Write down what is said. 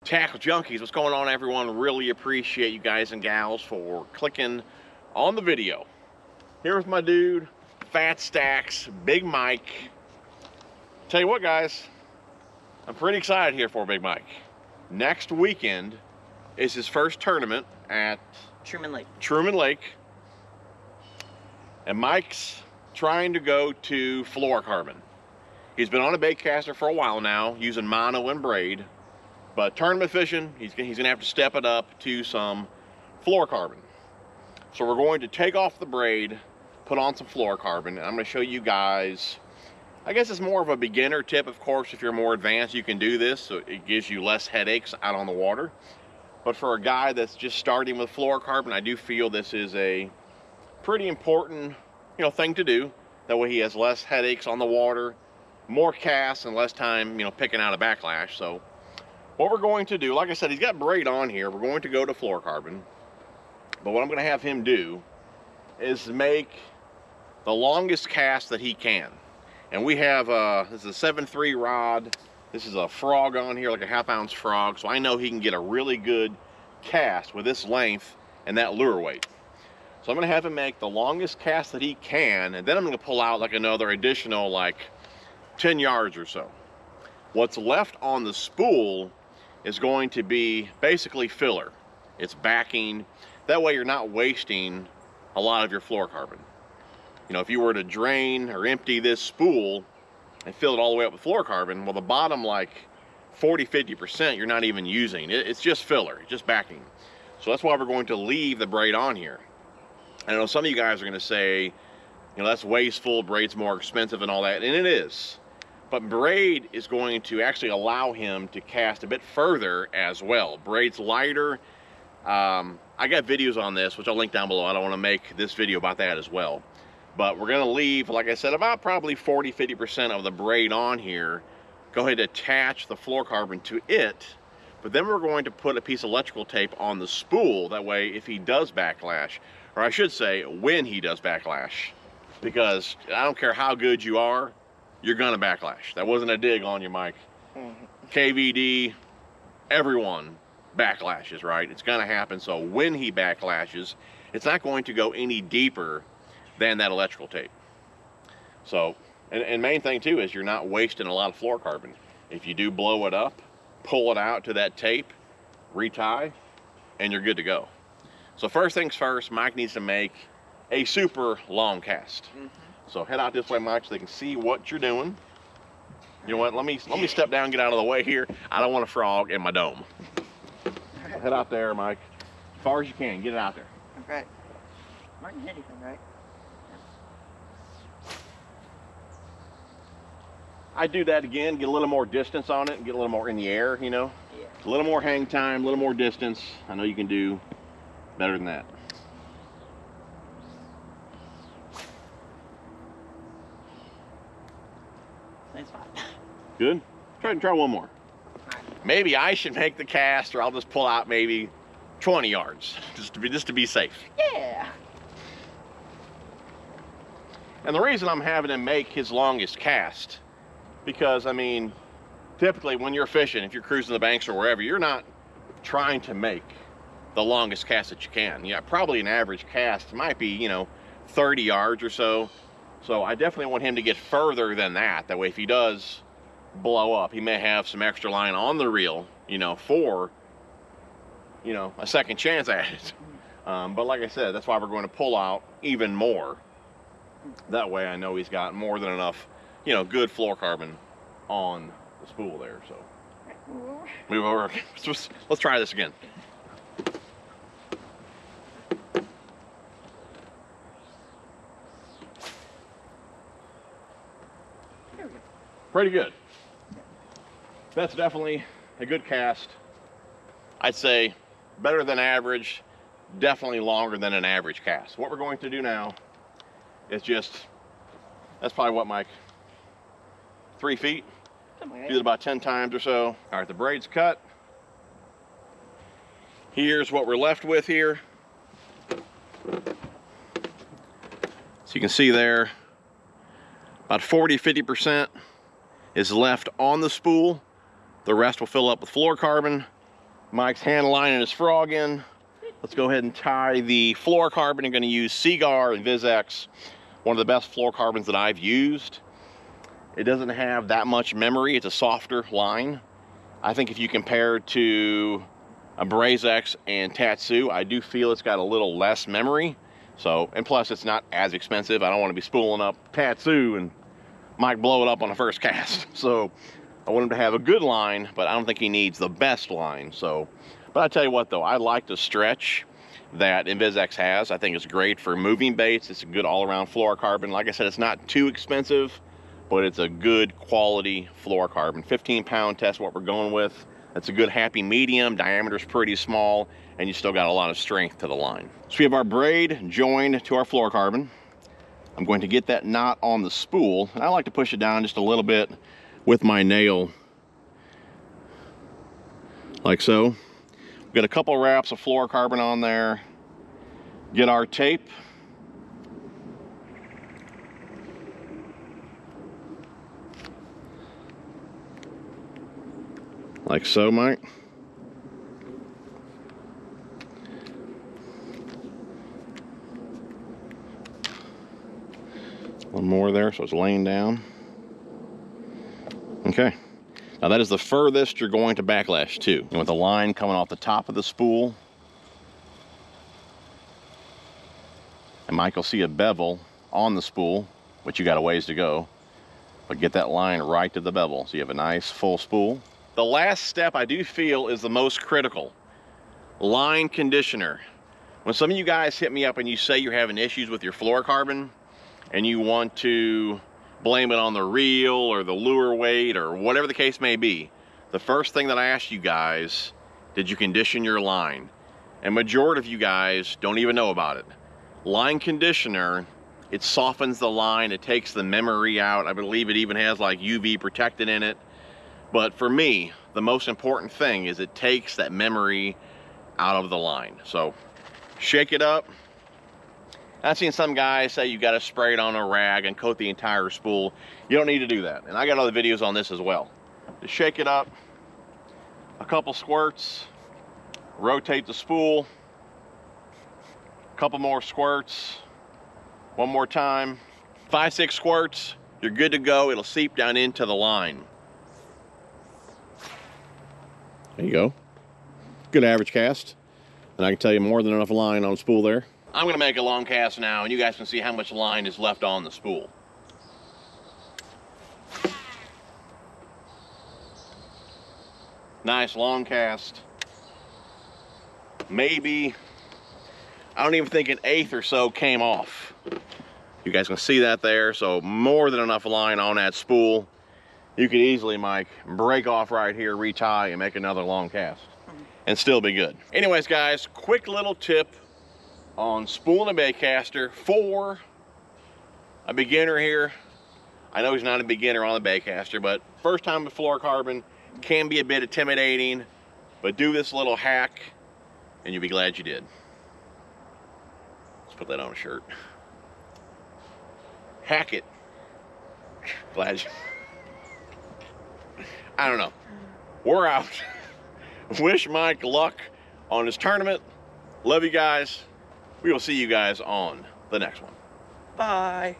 Tackle Junkies, what's going on, everyone? Really appreciate you guys and gals for clicking on the video. Here's my dude, Fat Stacks, Big Mike. Tell you what, guys, I'm pretty excited here for Big Mike. Next weekend is his first tournament at Truman Lake. And Mike's trying to go to Fluorocarbon. He's been on a Baitcaster for a while now, using mono and braid. But tournament fishing, he's gonna have to step it up to some fluorocarbon. So we're going to take off the braid, put on some fluorocarbon, and I'm gonna show you guys, I guess it's more of a beginner tip. Of course, if you're more advanced, you can do this, so it gives you less headaches out on the water. But for a guy that's just starting with fluorocarbon, I do feel this is a pretty important, thing to do. That way he has less headaches on the water, more casts, and less time, picking out a backlash. So what we're going to do, like I said, he's got braid on here. We're going to go to fluorocarbon. But what I'm going to have him do is make the longest cast that he can. And we have, this is a 7.3 rod. This is a frog on here, like a half-ounce frog. So I know he can get a really good cast with this length and that lure weight. So I'm going to have him make the longest cast that he can. And then I'm going to pull out like another additional, like 10 yards or so. What's left on the spool is going to be basically filler. It's backing. That way you're not wasting a lot of your fluorocarbon. If you were to drain or empty this spool and fill it all the way up with fluorocarbon, well, the bottom like 40–50% you're not even using. It's just filler, just backing. So that's why we're going to leave the braid on here. I know some of you guys are going to say, that's wasteful, braid's more expensive and all that, and it is. But braid is going to actually allow him to cast a bit further as well. Braid's lighter. I got videos on this, which I'll link down below. I don't want to make this video about that as well. But we're going to leave, like I said, about probably 40–50% of the braid on here. Go ahead and attach the fluorocarbon to it. But then we're going to put a piece of electrical tape on the spool. That way, if he does backlash, or I should say, when he does backlash, because I don't care how good you are, you're gonna backlash. That wasn't a dig on you, Mike. KVD, everyone backlashes, right? It's gonna happen. So when he backlashes, it's not going to go any deeper than that electrical tape. So, and main thing too is you're not wasting a lot of fluorocarbon. If you do blow it up, pull it out to that tape, retie, and you're good to go. So first things first, Mike needs to make a super long cast. So head out this way, Mike, so they can see what you're doing. You know what, let me step down, get out of the way here. I don't want a frog in my dome. Head out there, Mike. As far as you can, get it out there. Okay. Not getting anything, right? I do that again, get a little more distance on it, and get a little more in the air, Yeah. A little more hang time, a little more distance. I know you can do better than that. That's fine. Good? Try one more. Maybe I should make the cast, or I'll just pull out maybe 20 yards, just to be safe. Yeah. And the reason I'm having him make his longest cast, because I mean, typically when you're fishing, if you're cruising the banks or wherever, you're not trying to make the longest cast that you can. Yeah, probably an average cast might be, 30 yards or so. So I definitely want him to get further than that. That way, if he does blow up, he may have some extra line on the reel, for, a second chance at it. But like I said, that's why we're going to pull out even more. That way I know he's got more than enough, good fluorocarbon on the spool there. So move over. Let's try this again. Pretty good. That's definitely a good cast. I'd say better than average, definitely longer than an average cast. What we're going to do now is that's probably what, Mike? 3 feet? Do it about 10 times or so. All right, the braid's cut. Here's what we're left with here. So you can see there, about 40–50% is left on the spool. The rest will fill up with fluorocarbon. Mike's hand lining his frog in. Let's go ahead and tie the fluorocarbon. I'm going to use Cigar and VizX, one of the best fluorocarbons that I've used. It doesn't have that much memory. It's a softer line. I think if you compare it to a BrazeX and Tatsu, I do feel it's got a little less memory. So, and plus it's not as expensive. I don't want to be spooling up Tatsu and Mike blow it up on the first cast. So I want him to have a good line, but I don't think he needs the best line. So, but I tell you what though, I like the stretch that VizX has. I think it's great for moving baits. It's a good all-around fluorocarbon. Like I said, it's not too expensive, but it's a good quality fluorocarbon. 15-pound test what we're going with. That's a good happy medium. Diameter's pretty small, and you still got a lot of strength to the line. So we have our braid joined to our fluorocarbon. I'm going to get that knot on the spool, and I like to push it down just a little bit with my nail, like so. We've got a couple wraps of fluorocarbon on there. Get our tape. Like so, Mike. One more there, so it's laying down. Okay. Now that is the furthest you're going to backlash to. And with the line coming off the top of the spool, and Mike will see a bevel on the spool, which you got a ways to go, but get that line right to the bevel so you have a nice full spool. The last step I do feel is the most critical. Line conditioner. When some of you guys hit me up and you say you're having issues with your fluorocarbon and you want to blame it on the reel or the lure weight or whatever the case may be, the first thing that I ask you guys, did you condition your line? And majority of you guys don't even know about it. Line conditioner, it softens the line, it takes the memory out. I believe it even has like UV protectant in it. But for me, the most important thing is it takes that memory out of the line. So shake it up. I've seen some guys say you got to spray it on a rag and coat the entire spool. You don't need to do that. And I got other videos on this as well. Just shake it up, a couple squirts, rotate the spool, a couple more squirts, one more time, 5-6 squirts, you're good to go. It'll seep down into the line. There you go. Good average cast. And I can tell you more than enough line on the spool there. I'm going to make a long cast now, and you guys can see how much line is left on the spool. Nice long cast. Maybe, I don't even think an eighth or so came off. You guys can see that there, so more than enough line on that spool. You could easily, Mike, break off right here, retie, and make another long cast and still be good. Anyways, guys, quick little tip on spooling a baitcaster for a beginner here. I know he's not a beginner on the baitcaster, but first time with fluorocarbon can be a bit intimidating, but do this little hack and you'll be glad you did. Let's put that on a shirt. Hack it. Glad you... I don't know. We're out. Wish Mike luck on his tournament. Love you guys. We will see you guys on the next one. Bye.